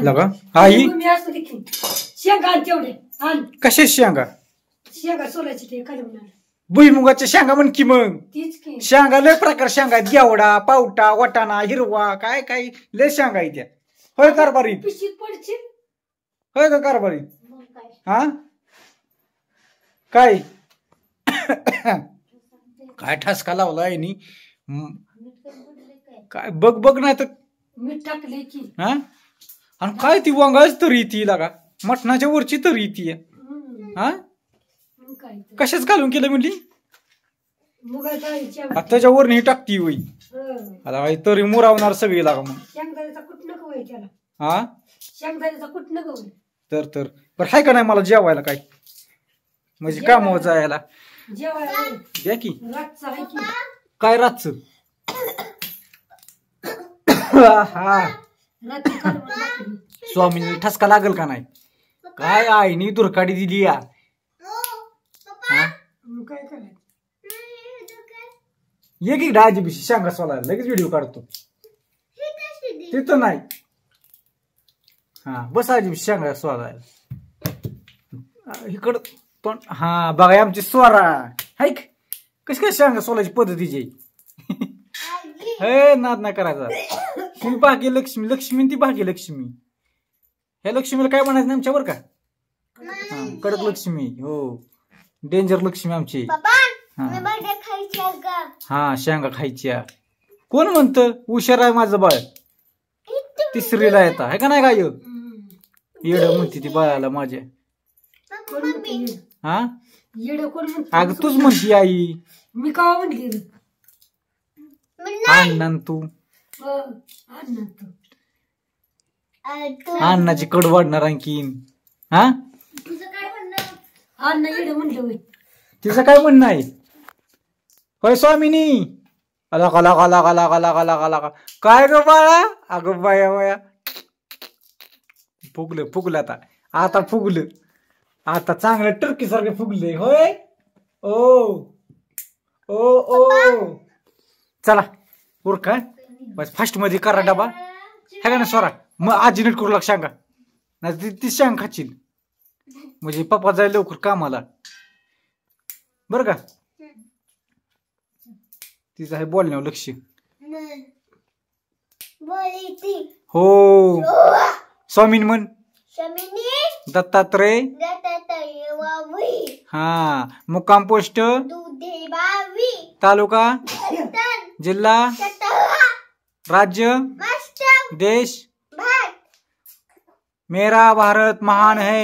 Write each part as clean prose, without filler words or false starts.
लगा आई मी असं देखील शेंगा आण तेवढे आण कशा शेंगा शेंगा सोलायची ते काय म्हणणार भुईमुगाच्या शेंगा म्हण की मग तीच की शेंगा लय प्रकार शेंगा आहेत गेवडा पावटा वाटाणा हिरवा काय काय लय शेंगा आहेत त्या होय कारभारी पिशीत पडशील होय का कारभारी मग काय हा काय काय ठसका लावलाय नी काय बघ बघ नाही तर मीठ टाकले की हा आणि काय ती वांगाच तरी ती लागा मटणाच्या वरची तरी ती हा मग काय तर. कशाच घालून केलं म्हणली मुगाच्या डाळीच्या त्याच्यावर नाही टाकती होई हं. आता काय तरी मुरावणार सगळी लागा मग शेंगदाण्याचा कुठ नको होय त्याला हा शेंगदाण्याचा कुठ नको होय तर बरं हाय का नाही मला जेवायला काय म्हणजे कामावर जायला जेवायला होय. द्या की रातचं आहे की काय रातचं हा रात्री कालवण भाकरी. स्वामीने ठसका लागल का नाही काय आईनी दुर्काडी दिली या हा? मग काय करायचं ये की डाजी बिशी शेंगा सोलायला लगेच व्हिडिओ काढतो तिथं नाही हा बस आजी शेंगा सोलायला इकडं पण हा बघा आमची स्वरा हायक कशी काय शेंगा सोलायची पद्धतीची हे नाद नाही करायचा तुम्ही भाग्य लक्ष्मी लक्ष्मी ती भाग्य लक्ष्मी ह्या लक्ष्मीला काय म्हणायचं आमच्यावर का हा कडक लक्ष्मी हो डेंजर लक्ष्मी आमची हा शेंगा खायच्या कोण म्हणतं हुशार आहे माझं बाळ तिसरीला येता आहे का नाही काय येड म्हणते ती बाळाला माझ्या कोण म्हणते येडं? हा येडं कोण म्हणते अगं तूच म्हणती आई मी का म्हणली रे? अण्णा तू अण्णा तू अण्णाची कड वाढणार आणखीन हा तुझं काय म्हणणं अण्णा येडं म्हणलं होय तिचं काय म्हणणं आहे होय स्वामिनी अला कला कला कला कला कला कला काय ग बाळा अगं बाया बाया फुगलं फुगलं आता फुगलं आता चांगलं टर्की सारखं फुगले होय ओ ओ ओ चला उरका बस फास्ट मध्ये करा डबा है का ना स्वरा मग आजी नीट करू लाग सांगा नाही ती शेंग खाशील म्हणजे पप्पा जाईल लवकर कामाला बर का तिचं आहे बोलण्यावर लक्ष हो स्वामीन म्हण दत्तात्रय हा मुक्काम पोस्ट तालुका जिल्हा राज्य देश मेरा भारत महान है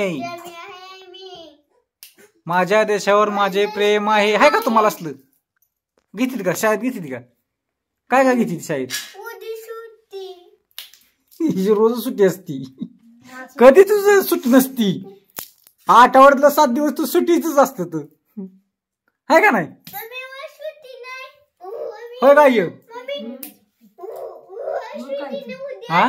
माझ्या देशावर माझे प्रेम आहे का तुम्हाला असलं घेतली का शाळेत घेतली का काय काय घेतली शाळेत हिची रोज सुट्टी असती कधी तुझं सुट्टी नसती आठवड्यातला 7 दिवस तू सुट्टीच असत तू आहे का नाही होय काय हा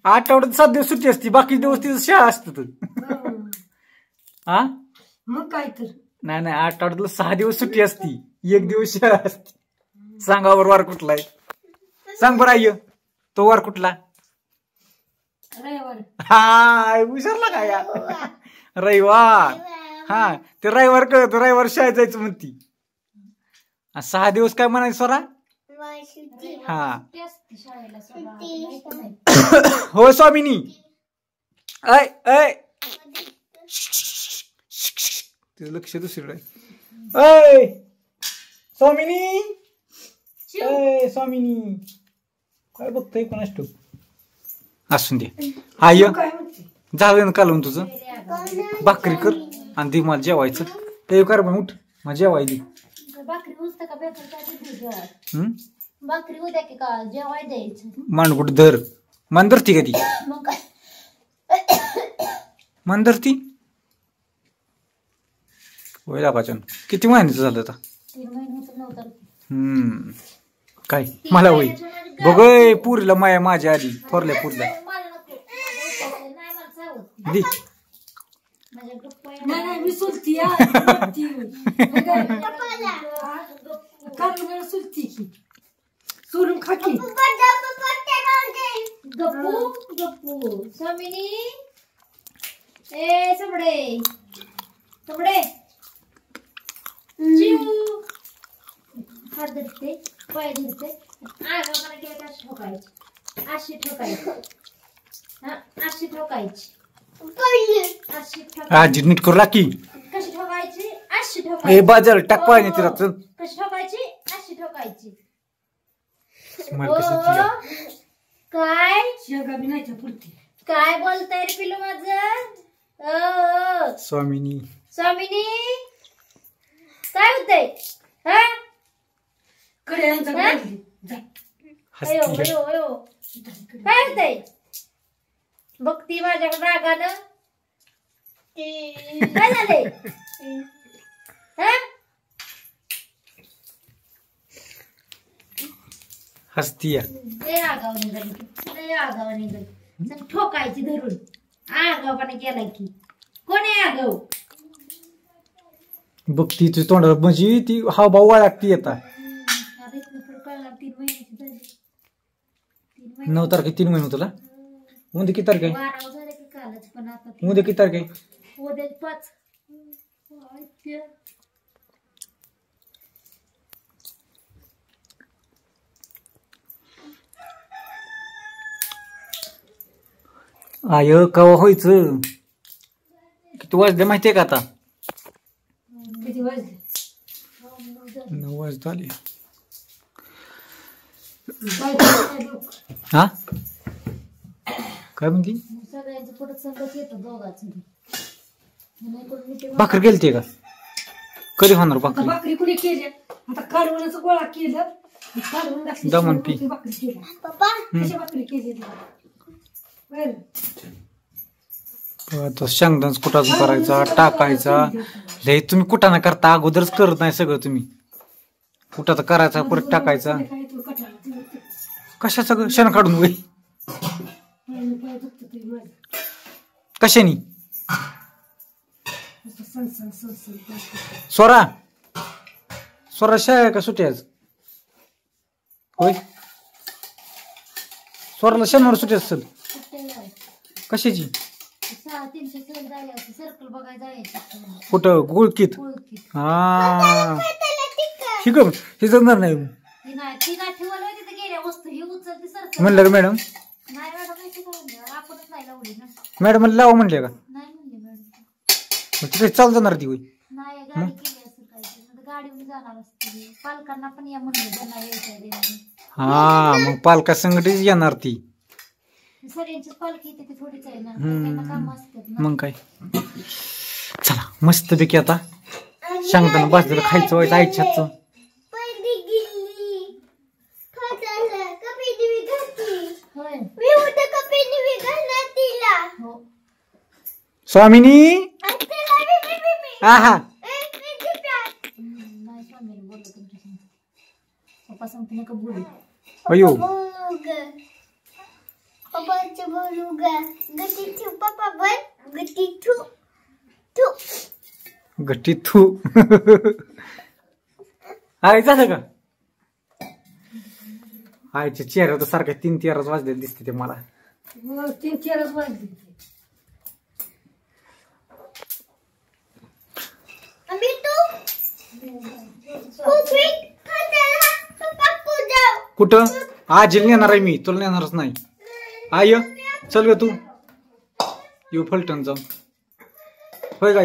आठवड्यात 7 दिवस सुट्टी असती बाकी दिवस तिथं शाळा असत तू हा मग काय तर नाही नाही आठवड्यातलं 6 दिवस सुट्टी असती 1 दिवस शाळा असती सांगा बरं वार कुठला आहे सांग बरं आय तो वार कुठला रविवार हा विसरला का या रविवार हा ते रविवार कळत रविवार शाळेत जायचं म्हणती 6 दिवस काय म्हणायचं स्वरा हा हो स्वामिनी ऐ ऐ तिचं लक्ष दुसरीकडे ऐ स्वामिनी ऐ स्वामिनी काय बघतोय कोणाच ठेव असून दे आय झालं कालवून तुझं भाकरी कर आणि ती मला जेवायचं ते कर मग उठ मग जेवायली भाकरी उद्या की का जेवाय द्यायचं मांडकुट धर मान धरती का ती मान धरती होय लागाचन किती महिन्याचं झालं आता 3 महिन्याचं नव्हतं काय मला होई बघय पुरीला माया माझ्या आधी थोरल्या पुरीला दी नाही मी सुलती सुलती की सोलून खाकी गप्पू गप्पू स्वामिनी ए समडे समडे चिऊ हात धरते पाय धरते आगापणा केला का ठोकायची अशी ठोकायची हा अशी ठोकायची अशी ठोकायची आजी नीट करू लाकी कशी ठोकायची अशी ए ठोकायची बाजार टाक पाहिजे तिला चल कशी ठोकायची अशी ठोकायची मला कसं तिला. काय शेंगा बी नाही पुरती काय बोलताय रे पिलू माझं स्वामिनी स्वामिनी काय होतंय हा कडे यांचा हा? बोलली. जा. अयो हसती अयो अयो काय होतंय बघती माझ्याकडे रागानं काय झालंय हा हसती लय आगाव निघाली लय आगाव निघाली चल ठोकायची धरून आगावपणा केला की कोण आहे आगाव बघती तुझ्या तोंडावर म्हणजे ती हावभाव लागती येता आता इथनं पुढं कळणार 3 महिन्याची झाली 3 9 तारखे 3 महिने तुला उद्या किती तारीख आहे 12 झाले की कालच पण आता ते उद्या किती तारीख आहे उद्या 5 आय कवा व्हायचं किती वाजले माहितीये का आता किती वाजले 9 वाजता आले काय करताय लोक? हा काय म्हणती सगळ्यांचं पुढे संगत येतं दोघांचं नाही कोण मी ते भाकर गेलते का कधी होणार आता भाकरी भाकरी कुणी केल्या आता कालवणाचं गोळा केलं कालवण घातली, दमन पी. शेंगाची भाकरी केली कशा भाकरी केली बरं आता शेंगदाण्याचा कुटाचा करायचा टाकायचा लय तुम्ही कुटाणा करता अगोदरच करत नाही सगळं तुम्ही कुटाचा करायचा परत टाकायचा काय तू कटाळा कशा सगळं शेण काढून वय पाय दुखतं ते माझं. कशानी असं सणसण सणसण करतं. स्वरा स्वरा शाळा का सुट्टी आज होय स्वराला शनिवार सुट्टी असेल कशाची 300 सहल झाले होते सर्कल बघायला जायचं कुठं गुळकीत ओळखीत हा शिकव हे जमणार नाही ती नाही ठेवलं होती तर गेल्या वस्तू ही उचलती सर्कल म्हणलं का मॅडम नाही मॅडम माहिती का म्हणल्यावर आपणच नाही लावली ना मॅडम लावा म्हणले का नाही म्हणले मॅडम मग तिथे चाल जाणार ती होय नाही गाडी केली असेल काही गाडीवर जाणार असते पालकांना पण या म्हणलं ज्यांना यायचं देणार हा मग पालका संघटित येणार ती सगळ्यांचीच पालखी येते ती थोडीच आहे ना त्यांना काम असतात ना मग काय चला मस्त पैकी आता सांगताना बसलेलं खायचं व्हायचं आईच्याचं होय हो स्वामिनी हा हा नाही स्वामीने बोललो तुमच्या संग पप्पा सांगते नका बोलू अयो गट्टी थू आई झालं का आईच्या चेहऱ्यावर तर सारख्या 3-4 वाजलेले दिसते ते मला 3-4 वाजले कुठं आज नेणार आहे मी तुला नेणारच नाही आय चल ग तू येऊ फलटण जाऊ होय का